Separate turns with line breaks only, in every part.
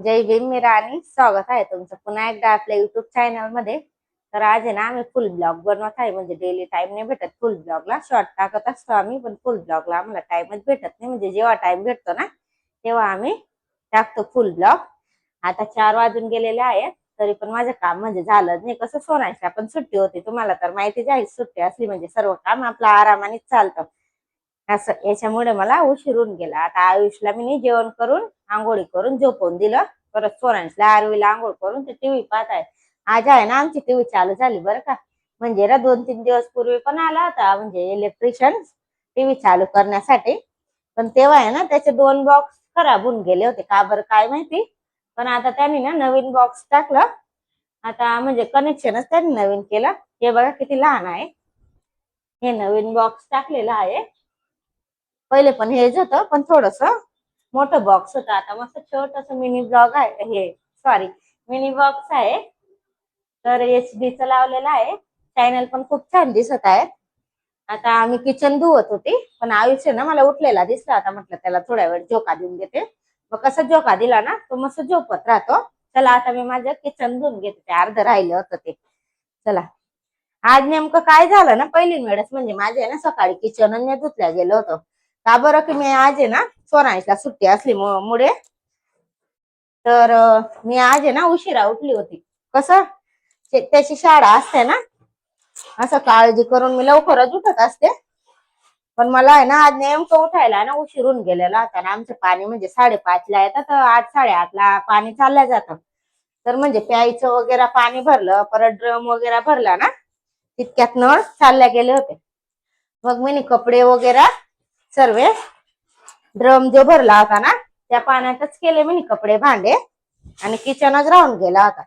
जय भीम मी राणी, स्वागत आहे तुमचं पुन्हा एकदा आपल्या युट्यूब चॅनल मध्ये. तर आज आहे ना आम्ही फुल ब्लॉग बनवत आहे. म्हणजे डेली टाइम नाही भेटत फुल ब्लॉगला, शॉर्ट टाकत असतो आम्ही, पण फुल ब्लॉगला आम्हाला टाइमच भेटत नाही. म्हणजे जेव्हा टाइम भेटतो ना तेव्हा आम्ही टाकतो फुल ब्लॉग. आता 4 वाजून गेलेले आहेत, तरी पण माझं काम म्हणजे झालं नाही. कसं सोनायची आपण सुट्टी होती, तुम्हाला तर माहितीच आहे, सुट्टी असली म्हणजे सर्व काम आपलं आरामानेच चालतं. असं याच्यामुळे मला उशीर होऊन गेला. आता आयुषला मी जेवण करून आंघोळी करून झोपवून दिलं. परत सोरांशला आरवीला आंघोळ करून ते टीव्ही पाहत आहे. आज आहे ना आमची टीव्ही चालू झाली बरं का. म्हणजे ना 2-3 दिवस पूर्वी पण आला होता म्हणजे इलेक्ट्रिशियन टीव्ही चालू करण्यासाठी. पण तेव्हा आहे ना त्याचे 2 बॉक्स खराब होऊन गेले होते, का बरं काय माहिती. पण आता त्यांनी ना नवीन बॉक्स टाकलं. आता म्हणजे कनेक्शनच त्यांनी नवीन केलं. हे बघा किती लहान आहे, हे नवीन बॉक्स टाकलेलं आहे. पहिले पण हेच होतं, पण थोडस मोठं बॉक्स होतं. आता मस्त छोटस मिनी ब्लॉग आहे, हे सॉरी मिनी बॉक्स आहे. तर HD चं लावलेलं आहे. चॅनल पण खूप छान दिसत आहे. आता आम्ही किचन धुवत होती, पण आयुष्य ना मला उठलेला दिसला. आता म्हटलं त्याला थोड्या वेळ झोका देऊन देते. मग कसा झोका दिला ना तो मस्त झोपत राहतो. चला आता मी माझं किचन धुवून घेते, ते अर्ध राहिलं होतं ते. चला, आज नेमकं काय झालं ना, पहिली वेळेस म्हणजे माझे ना सकाळी किचन धुतल्या गेलं होतं. का बरं की मी आज आहे ना सोनायला सुट्टी असली मुळे, तर मी आज आहे ना उशिरा उठली होती. कसं त्याची शाळा असते ना, असं काळजी करून मी लवकरच उठत असते. पण मला आहे ना आज नेमकं उठायला ना उशीर होऊन गेलेला होता ना. आमचं पाणी म्हणजे 5:30 ला येतं, तर 8-8:30 ला पाणी चाललं जातं. तर म्हणजे प्यायचं वगैरे पाणी भरलं, परत ड्रम वगैरे भरला ना, तितक्यात नळ चालल्या गेले होते. मग मी कपडे वगैरे सर्व ड्रम जो भरला होता ना त्या पाण्यातच केले मी कपडे भांडे, आणि किचनच राहून गेला होता.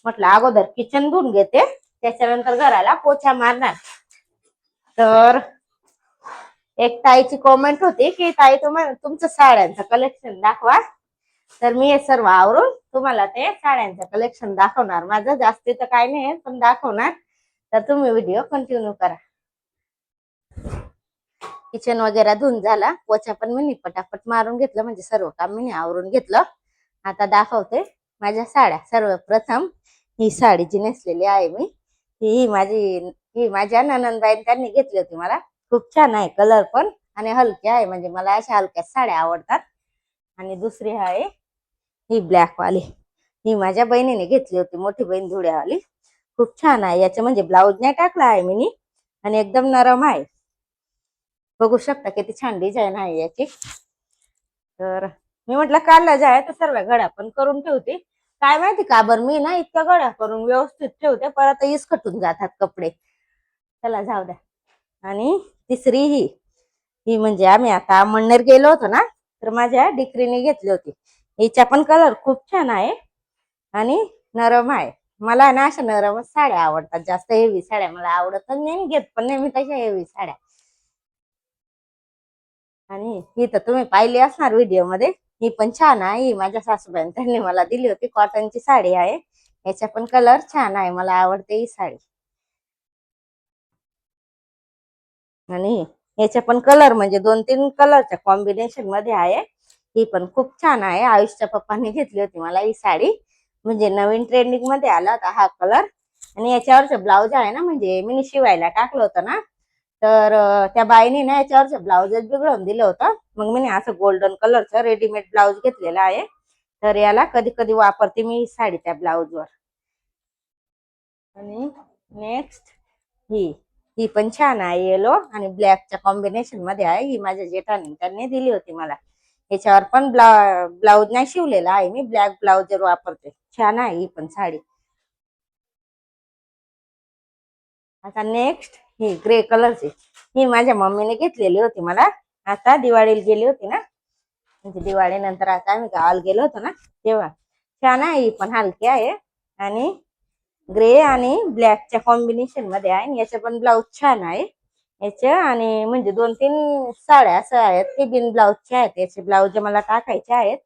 म्हटलं अगोदर किचन धुवून घेते, त्याच्यानंतर घराला पोछा मारणार. तर एक ताईची कॉमेंट होती की ताई तुम्हाला तुमचं साड्यांचं कलेक्शन दाखवा. तर मी हे सर्व आवरून तुम्हाला ते साड्यांचं कलेक्शन दाखवणार. माझं जास्ती तर काय नाही पण दाखवणार. तर तुम्ही व्हिडिओ कंटिन्यू करा. किचन वगैरे धुवून झाला, पोछा पण मी पटापट मारून घेतलं, म्हणजे सर्व काम मी आवरून घेतलं. आता दाखवते माझ्या साड्या. सर्वप्रथम ही साडी जी नेसलेली आहे मी, ही माझ्या ननंदबाईंनी त्यांनी घेतली होती मला. खूप छान आहे, कलर पण आणि हलके आहे, म्हणजे मला अशा हलक्या साड्या आवडतात. आणि दुसरी आहे ही ब्लॅक वाली, ही माझ्या बहिणीने घेतली होती, मोठी बहीण धुळ्यावाली. खूप छान आहे. याचे म्हणजे ब्लाऊज नाही टाकला आहे मी, आणि एकदम नरम आहे. बघू शकता किती छान डिझाईन आहे याची. तर मी म्हटलं काढला जाय तर सर्व घड्या पण करून ठेवते. काय माहिती का बरं मी ना इतक्या घड्या करून व्यवस्थित ठेवते, परत इसकटून जातात कपडे. चला जाऊ द्या. आणि तिसरी ही म्हणजे आम्ही आता मन्नेर गेलो होतो ना, तर माझ्या डिक्रीने घेतली होती. हिचा पण कलर खूप छान आहे आणि नरम आहे. मला ना अशा नरमच साड्या आवडतात, जास्त हेवी साड्या मला आवडतच नाही, घेत पण नाही मी तशा हेवी साड्या. आणि ही तर तुम्ही पाहिली असणार व्हिडिओ मध्ये, ही पण छान आहे. ही माझ्या सासूबाईंनी त्यांनी मला दिली होती, कॉटनची साडी आहे. याचा पण कलर छान आहे, मला आवडते ही साडी. आणि याच्या पण कलर म्हणजे 2-3 कलरच्या कॉम्बिनेशन मध्ये आहे. ही पण खूप छान आहे. आयुषच्या पप्पांनी घेतली होती मला ही साडी, म्हणजे नवीन ट्रेंडिंग मध्ये आला होता हा कलर. आणि याच्यावरचं ब्लाऊज आहे ना, म्हणजे मी शिवायला टाकलं होतं ना, तर त्या बाईने ना याच्यावरचं ब्लाऊजच बिघडवून दिलं होतं. मग मी असं गोल्डन कलरचं रेडीमेड ब्लाऊज घेतलेला आहे. तर याला कधी कधी वापरते मी ही साडी त्या ब्लाऊजवर. आणि नेक्स्ट ही ही पण छान आहे, येलो आणि ब्लॅकच्या कॉम्बिनेशन मध्ये आहे. ही माझ्या जेठानी त्यांनी दिली होती मला. याच्यावर पण ब्लाऊज नाही शिवलेला आहे, मी ब्लॅक ब्लाऊजर वापरते. छान आहे ही पण साडी. आता नेक्स्ट ही ग्रे कलरची, ही माझ्या मम्मीने घेतलेली होती मला. आता दिवाळीला गेली होती ना, म्हणजे दिवाळी नंतर आता आम्ही गावाला गेलो होतो ना तेव्हा. छान आहे ही पण, हलकी आहे आणि ग्रे आणि ब्लॅकच्या कॉम्बिनेशन मध्ये आहे. याचे पण ब्लाऊज छान आहे याचे. आणि म्हणजे 2-3 साड्या असं आहेत ते बिन ब्लाऊजचे आहेत. याचे ब्लाऊज मला टाकायचे आहेत,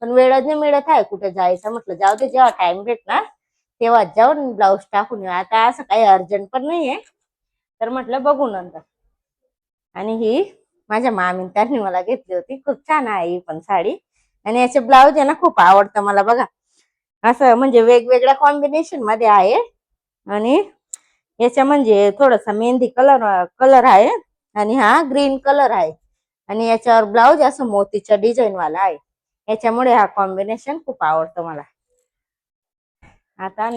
पण वेळच नाही मिळत आहे कुठे जायचं. म्हटलं जाऊ दे, जेव्हा टाइम भेटणार तेव्हा जाऊन ब्लाऊज टाकून येऊ. आता असं काही अर्जंट पण नाहीये, तर म्हटलं बघू नंतर. आणि ही माझ्या मामीने त्यांनी मला घेतली होती, खूप छान आहे ही पण साडी. आणि याचे ब्लाऊज आहे ना खूप आवडतं मला बघा. असं म्हणजे वेगवेगळ्या कॉम्बिनेशन मध्ये आहे. आणि याच्या म्हणजे थोडासा मेहंदी कलर कलर आहे. आणि हा ग्रीन कलर आहे. आणि याच्यावर ब्लाऊज असं मोतीच्या डिझाईन वाला आहे. याच्यामुळे हा कॉम्बिनेशन खूप आवडतो मला. आता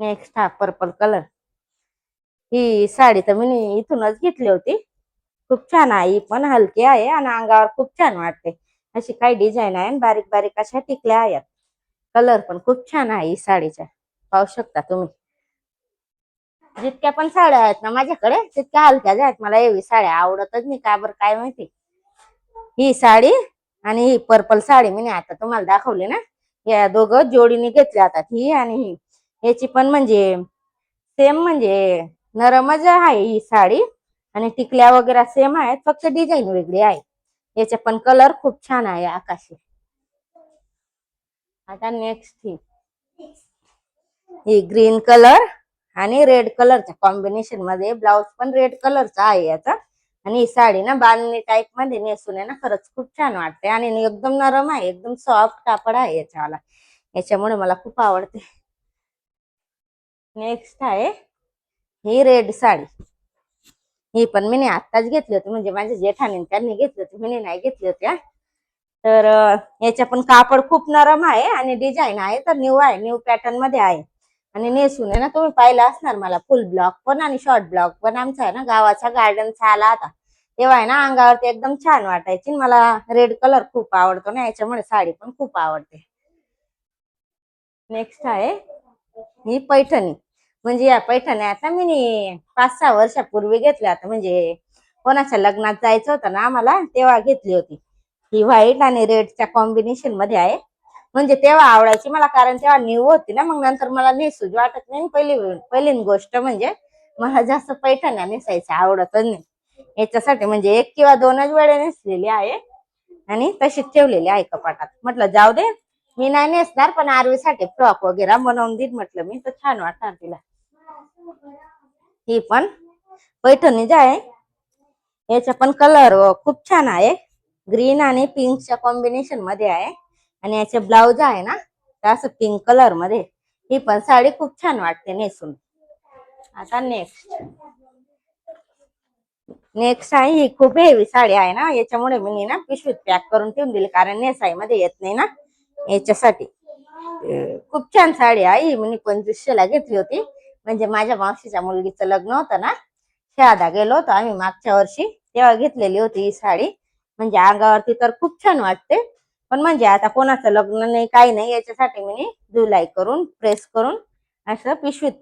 नेक्स्ट हा पर्पल कलर. ही साडी तर मी इथूनच घेतली होती. खूप छान आहे. ही पण हलकी आहे आणि अंगावर खूप छान वाटते. अशी काही डिझाईन आहे आणि बारीक बारीक अशा टिकल्या आहेत. कलर पण खूप छान आहे ही साडीचा. पाहू शकता तुम्ही. जितक्या पण साड्या आहेत ना माझ्याकडे तितक्या हलक्याच आहेत. मला एवढी साड्या आवडतच नाही का बरं काय माहिती. ही साडी आणि ही पर्पल साडी मी आता तुम्हाला दाखवली ना. या दोघं जोडीने घेतल्या जातात. ही आणि ही. याची पण म्हणजे सेम म्हणजे नरमच आहे ही साडी. आणि टिकल्या वगैरे सेम आहेत. फक्त डिझाईन वेगळी आहे. याचे पण कलर खूप छान आहे आकाशी. आता नेक्स्ट ही ग्रीन कलर आणि रेड कलरच्या कॉम्बिनेशन मध्ये ब्लाउज पण रेड कलरचा आहे याचा. आणि ही साडी ना बांधणी टाईप मध्ये नेसून आहे ना खरंच खूप छान वाटते. आणि एकदम नरम आहे. एकदम सॉफ्ट कापड आहे याच्यावाला. याच्यामुळे मला खूप आवडते. नेक्स्ट आहे ही रेड साडी. ही पण मी आत्ताच घेतली होती. म्हणजे माझ्या जेठाने त्यांनी घेतली होती. मी नाही घेतली होती. तर याच्या पण कापड खूप नरम आहे आणि डिझाईन आहे तर न्यू आहे. न्यू पॅटर्न मध्ये आहे. आणि नेसून आहे ना तुम्ही पाहिलं असणार मला फुल ब्लॉक पण आणि शॉर्ट ब्लॉक पण आमचा आहे ना गावाचा गार्डनचा आला होता. तेव्हा आहे ना अंगावरती एकदम छान वाटायची. मला रेड कलर खूप आवडतो ना याच्यामुळे साडी पण खूप आवडते. नेक्स्ट आहे ही पैठणी. म्हणजे या पैठण्या आता मी 5-6 वर्षापूर्वी घेतल्या. आता म्हणजे कोणाच्या लग्नात जायचं होतं ना आम्हाला तेव्हा घेतली होती. ही व्हाईट आणि रेडच्या कॉम्बिनेशन मध्ये आहे. म्हणजे तेव्हा आवडायची मला कारण तेव्हा न्यू होती ना. मग नंतर मला नेसूच वाटत नाही. पहिली गोष्ट म्हणजे मला जास्त पैठण्या नेसायची आवडतच नाही. याच्यासाठी म्हणजे 1 किंवा 2च वेळा नेसलेली आहे. आणि तशीच ठेवलेली आहे कपाटात. म्हटलं जाऊ दे मी नाही नेसणार पण आरवीसाठी फ्रॉक वगैरे बनवून देईन म्हटलं मी तर छान वाटणार तिला. ही पण पैठणी जे आहे याचा पण कलर खूप छान आहे. ग्रीन आणि पिंकच्या कॉम्बिनेशन मध्ये आहे. आणि याचे ब्लाउज आहे ना असं पिंक कलर मध्ये. ही पण साडी खूप छान वाटते नेसून. आता नेक्स्ट आहे ही खूप हेवी साडी आहे ना. याच्यामुळे मी ना पिशवीत पॅक करून ठेवून दिली कारण नेसाई मध्ये येत नाही ना याच्यासाठी. खूप छान साडी आहे. मी 2500ला घेतली होती. म्हणजे माझ्या मावशीच्या मुलगीचं लग्न होतं ना. शहादा गेलो होतो आम्ही मागच्या वर्षी तेव्हा घेतलेली होती ही साडी. म्हणजे अंगावरती तर खूप छान वाटते. पण म्हणजे आता कोणाचं लग्न नाही काही नाही याच्यासाठी मी जुलाई करून प्रेस करून असं पिशवीत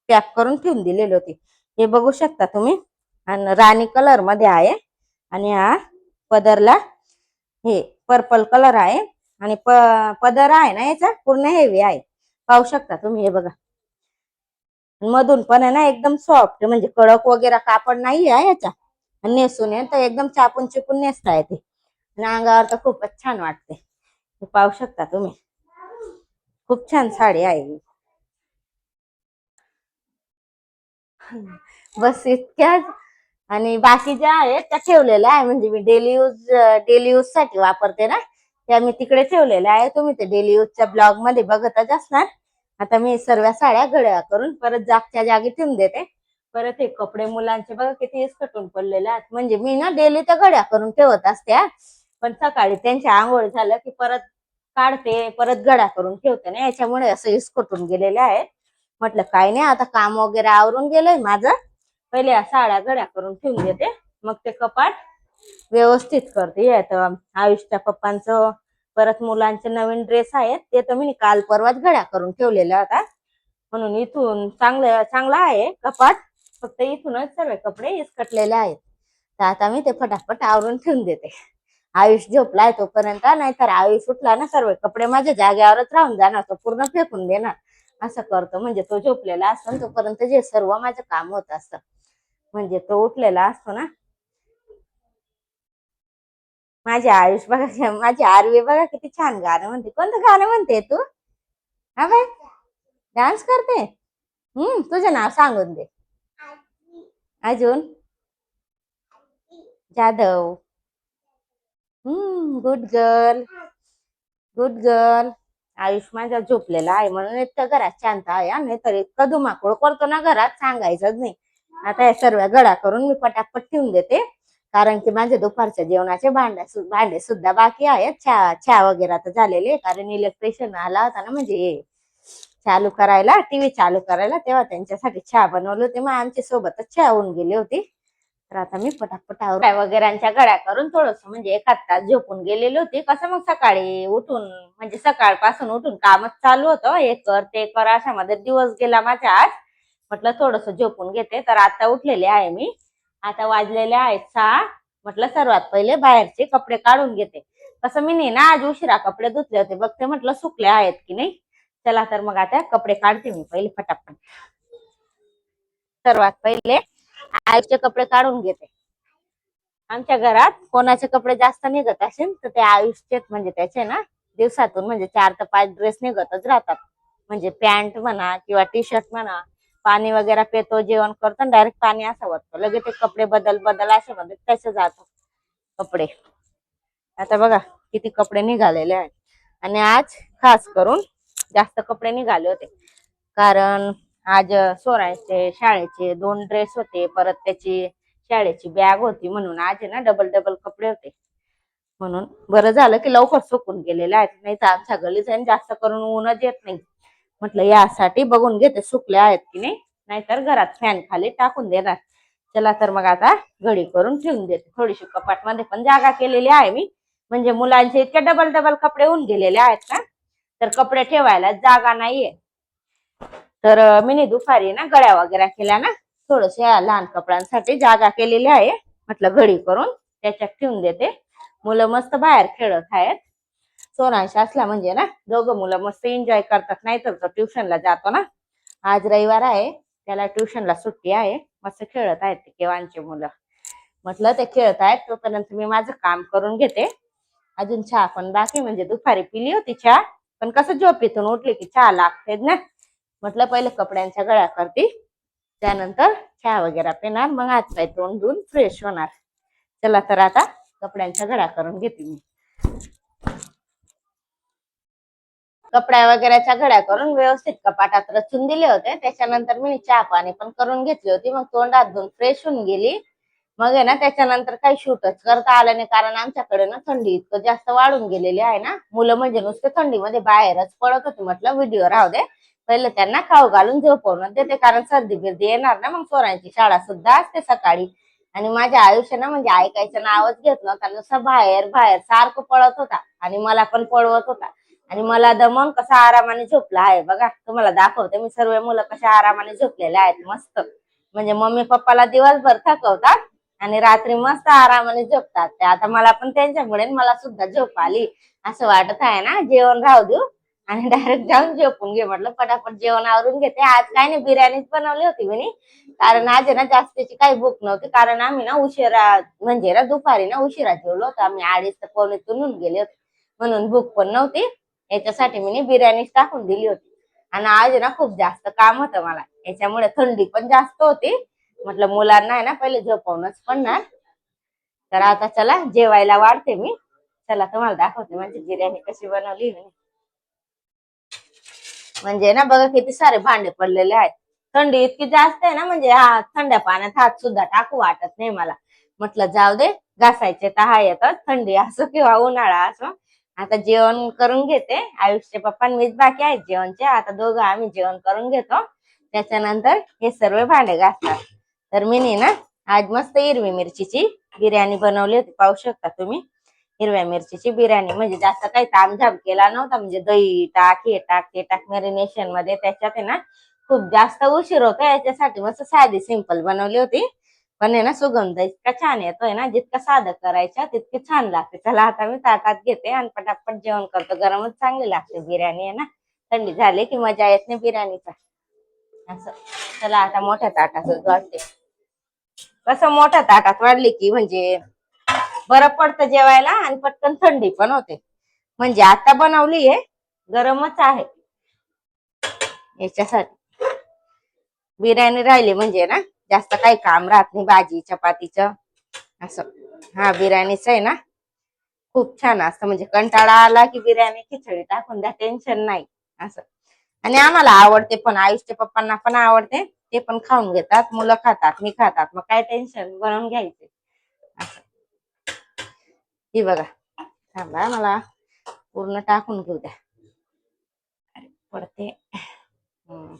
पॅक करून ठेवून दिलेली होती. हे बघू शकता तुम्ही. आणि राणी कलर मध्ये आहे. आणि हा पदरला हे पर्पल कलर आहे. आणि पदर आहे ना याचा पूर्ण हेवी आहे. पाहू शकता तुम्ही हे बघा. मधून पण आहे ना एकदम सॉफ्ट म्हणजे कडक वगैरे कापड नाही आहे याचा. नेसून तर एकदम चापून चिपून नेसता येते. आणि अंगावर तर खूपच छान वाटते. पाहू शकता तुम्ही. खूप छान साडी आहे. बस इतक्याच. आणि बाकी ज्या आहेत त्या ठेवलेल्या आहे. म्हणजे मी डेली यूज साठी वापरते ना. त्या मी तिकडे ठेवलेल्या आहे. तुम्ही ते डेली यूजच्या ब्लॉग मध्ये बघतच असणार. आता मी सर्व साड्या घड्या करून परत जागच्या जागी ठेवून देते. परत हे कपडे मुलांचे बघा किती कटून पडलेले आहेत. म्हणजे मी ना डेली त्या घड्या करून ठेवत असते. पण सकाळी त्यांची आंघोळ झालं की परत काढते परत घड्या करून ठेवते ना. याच्यामुळे असं इसकटून गेलेले आहे. म्हटलं काही नाही आता काम वगैरे आवरून गेलंय माझं. पहिले या साड्या घड्या करून ठेवून देते. मग ते कपाट व्यवस्थित करते. आता आयुषच्या पप्पांचं परत मुलांचे नवीन ड्रेस आहेत ते तर मी काल परवाच घड्या करून ठेवलेल्या होता. म्हणून इथून चांगला आहे कपाट. फक्त इथूनच सर्व कपडे इसकटलेले आहेत. तर आता मी ते फटाफट आवरून ठेवून देते. आयुष झोपलाय तोपर्यंत. नाहीतर आयुष उठला ना सर्व कपडे माझ्या जागेवरच राहून जाणार. तो पूर्ण फेकून देणार. असं करतो. म्हणजे तो झोपलेला असतो तोपर्यंत जे सर्व माझं काम होत असतं. म्हणजे तो उठलेला असतो ना. माझे आयुष बघा माझी आरवी बघा किती छान गाणं म्हणते. कोणतं गाणं म्हणते तू? हा बाय डान्स करते. तुझं नाव सांगून दे. अजून Jadhav. Good girl, good girl. Ayush माझा झोपलेला आहे म्हणून इतकं घरात शांत आहे, नाही तर इतकं धुमाकूळ करतो ना घरात, सांगायचंच नाही. आता हे सर्व गडा करून मी पटापट ठेवून देते, कारण की माझे दुपारच्या जेवणाचे भांडे सुद्धा बाकी आहेत. चहा वगैरे तर झालेले, कारण इलेक्ट्रिशियन आला होता ना, म्हणजे चालू करायला, टीव्ही चालू करायला, तेव्हा त्यांच्यासाठी चहा बनवले होते. मग आमच्या सोबतच चहा होऊन गेली होती. तर आता मी पटापट वगैरेच्या गड्या करून थोडस म्हणजे एखाद तास झोपून गेलेली होती. कसं मग सकाळी उठून म्हणजे सकाळपासून उठून कामच चालू होतं, हे कर ते कर, अशामध्ये दिवस गेला माझ्या आज. म्हटलं थोडस झोपून घेते, तर आता उठलेले आहे मी. आता वाजलेले आहेत 6. म्हटलं सर्वात पहिले बाहेरचे कपडे काढून घेते. कसं मी नाही ना आज उशिरा कपडे धुतले होते, बघते म्हटलं सुकले आहेत की नाही. चला तर मग आता कपडे काढते मी पहिले फटाफट. सर्वात पहिले आईचे कपडे काढून घेते. आमच्या घरात कोणाचे कपडे जास्त निघत असेल तर ते आयुष्यचे, म्हणजे त्याचे ना दिवसातून म्हणजे 4 ते 5 ड्रेस निघतच राहतात. म्हणजे पॅन्ट म्हणा किंवा टी शर्ट म्हणा, पाणी वगैरे पितो, जेवण करतो, डायरेक्ट पाणी असं वाटतं, लगेच ते कपडे बदल असे मध्ये तसे जातो कपडे. आता बघा किती कपडे निघालेले आहेत. आणि आज खास करून जास्त कपडे निघाले होते, कारण आज सोरांचे शाळेचे 2 ड्रेस होते, परत त्याची शाळेची बॅग होती, म्हणून आज ना डबल डबल कपडे होते. म्हणून बरं झालं की लवकर सुकून गेलेले आहेत, नाही तर आमच्या गलीत जास्त करून ऊनच येत नाही. म्हटलं यासाठी बघून घेते सुकले आहेत की नाही, नाहीतर घरात फॅन खाली टाकून देणार. चला तर मग आता घडी करून ठेवून देते. थोडीशी कपाटमध्ये पण जागा केलेली आहे मी, म्हणजे मुलांचे इतके डबल डबल कपडे होऊन गेलेले आहेत ना, तर कपडे ठेवायला जागा नाहीये. तर मी दुपारी ना गळ्या वगैरे केल्या ना, थोडशा लहान कपड्यांसाठी जागा केलेली आहे. म्हटलं घडी करून त्याच्यात ठेवून देते. मुलं मस्त बाहेर खेळत आहेत. सोनांश असला म्हणजे ना दोघं मुलं मस्त एन्जॉय करतात, नाहीतर तो ट्युशनला जातो ना. आज रविवार आहे, त्याला ट्युशनला सुट्टी आहे. मस्त खेळत आहेत ते केव्हांचे मुलं. म्हटलं ते खेळत आहेत तोपर्यंत मी माझं काम करून घेते. अजून चहा पण बाकी, म्हणजे दुपारी पिली होती चहा, पण कसं झोपेतून उठली की चहा लागते ना. म्हटलं पहिले कपड्यांच्या गळ्या करते, त्यानंतर चहा वगैरे पिणार, मग हात पाय तोंड धुवून फ्रेश होणार. चला तर आता कपड्यांच्या गळ्या करून घेते मी. कपड्या वगैरेच्या घड्या करून व्यवस्थित कपाटात रचून दिले होते. त्याच्यानंतर मी चहा पाणी पण करून घेतली होती, मग तोंडात धुवून फ्रेश होऊन गेली. मग आहे ना त्याच्यानंतर काही शूटच करता आलं नाही, कारण आमच्याकडे ना थंडी इतकं जास्त वाढून गेलेली आहे ना, मुलं म्हणजे नुसते थंडीमध्ये बाहेरच पडत होते. म्हटलं व्हिडिओ राहू दे, पहिले त्यांना खाऊ घालून झोपवून देते, कारण सर्दी बिर्दी येणार ना, मग पोरांची शाळा सुद्धा असते सकाळी. आणि माझ्या आयुष्य ना म्हणजे ऐकायचं नावच घेत नव्हता, नुसतं बाहेर बाहेर सारखं पळत होता, आणि मला पण पळवत होता. आणि मला दमन कसा आरामाने झोपला आहे बघा, तुम्हाला दाखवते मी. सर्व मुलं कशा आरामाने झोपलेले आहेत मस्त, म्हणजे मम्मी पप्पाला दिवसभर थकवतात आणि रात्री मस्त आरामाने झोपतात ते. आता मला पण त्यांच्यामुळे मला सुद्धा झोप आली असं वाटत आहे ना. जेवण राहू देऊ आणि डायरेक्ट जाऊन झोपून घे. म्हटलं पटापट जेवण आवरून घेते. आज काय नाही, बिर्याणीच बनवली होती मी, कारण आज ना जास्तीची काही भूक नव्हती, कारण आम्ही ना उशिरा म्हणजे ना दुपारी ना उशिरा जेवलो होतो आम्ही, 2:30 ते 2:45 गेले होते, म्हणून भूक पण नव्हती. याच्यासाठी मी बिर्याणीच टाकून दिली होती. आणि आज ना खूप जास्त काम होतं मला, याच्यामुळे थंडी पण जास्त होती. म्हटलं मुलांना आहे ना पहिले झोपवणच पडणार. तर आता चला जेवायला वाढते मी. चला तुम्हाला दाखवते माझी बिर्याणी कशी बनवली. म्हणजे ना बघा किती सारे भांडे पडलेले आहेत. थंडी इतकी जास्त आहे ना, म्हणजे हा थंड्या पाण्यात हात सुद्धा टाकू वाटत नाही मला. म्हटलं जाऊ दे, घासायचे तर हा येतात, थंडी असो किंवा उन्हाळा असो. आता जेवण करून घेते. आयुषचे पप्पा मीच बाकी आहेत जेवणचे. आता दोघं आम्ही जेवण करून घेतो, त्याच्यानंतर हे सर्व भांडे घासतात. तर मी ना आज मस्त हिरवी मिरचीची बिर्याणी बनवली होती, पाहू शकता तुम्ही. हिरव्या मिरचीची बिर्याणी, म्हणजे जास्त काही तामझाम केला नव्हता, म्हणजे दही टाक हे टाक ते टाक मॅरिनेशन मध्ये, त्याच्यात आहे ना खूप जास्त उशीर होता. याच्यासाठी मस्त साधी सिंपल बनवली होती. पण आहे ना सुगंध इतका छान येतोय ना, जितकं साधं करायचं तितके छान लागते. चला आता मी ताटात घेते आणि पटापट जेवण करतो. गरमच चांगली लागते बिर्याणी आहे ना, थंडी झाली की मजा येत नाही बिर्याणीचा असं. चला आता मोठ्या ताटातच वाढते. कसं मोठ्या ताटात वाढली की म्हणजे बरं पडतं जेवायला, आणि पटकन थंडी पण होते. म्हणजे आता बनवलीये, गरमच आहे याच्यासाठी. बिर्याणी राहिली म्हणजे ना जास्त काही काम राहत नाही भाजी चपातीचं असं. हा बिर्याणीच आहे ना खूप छान असतं, म्हणजे कंटाळा आला की बिर्याणी खिचडी टाकून द्या, टेन्शन नाही असं. आणि आम्हाला आवडते पण, आयुषच्या पप्पांना पण आवडते, ते पण खाऊन घेतात, मुलं खातात, मी खातात, मग काय टेन्शन, बनवून घ्यायचे असं. ही बघा, थांबा मला पूर्ण टाकून घेऊ द्या. अरे पडते. हम्म.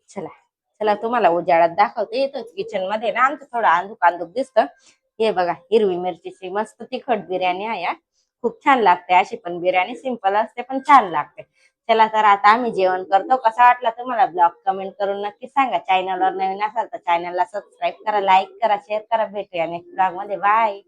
चला चला, तुम्हाला उजाळात दाखवते. येतोच किचन मध्ये ना, आमचं थोडं अंधुक अंधुक दिसतं. हे बघा, हिरवी मिरचीची मस्त तिखट बिर्याणी आहे हा. खूप छान लागते, अशी पण बिर्याणी सिंपल असते पण छान लागते. चला तर आता आम्ही जेवण करतो. कसा वाटला तुम्हाला ब्लॉग कमेंट करून नक्की सांगा. चॅनलवर नवीन असाल तर चॅनलला सबस्क्राईब करा, लाईक करा, शेअर करा. भेटूया नेक्स्ट ब्लॉग मध्ये. बाय.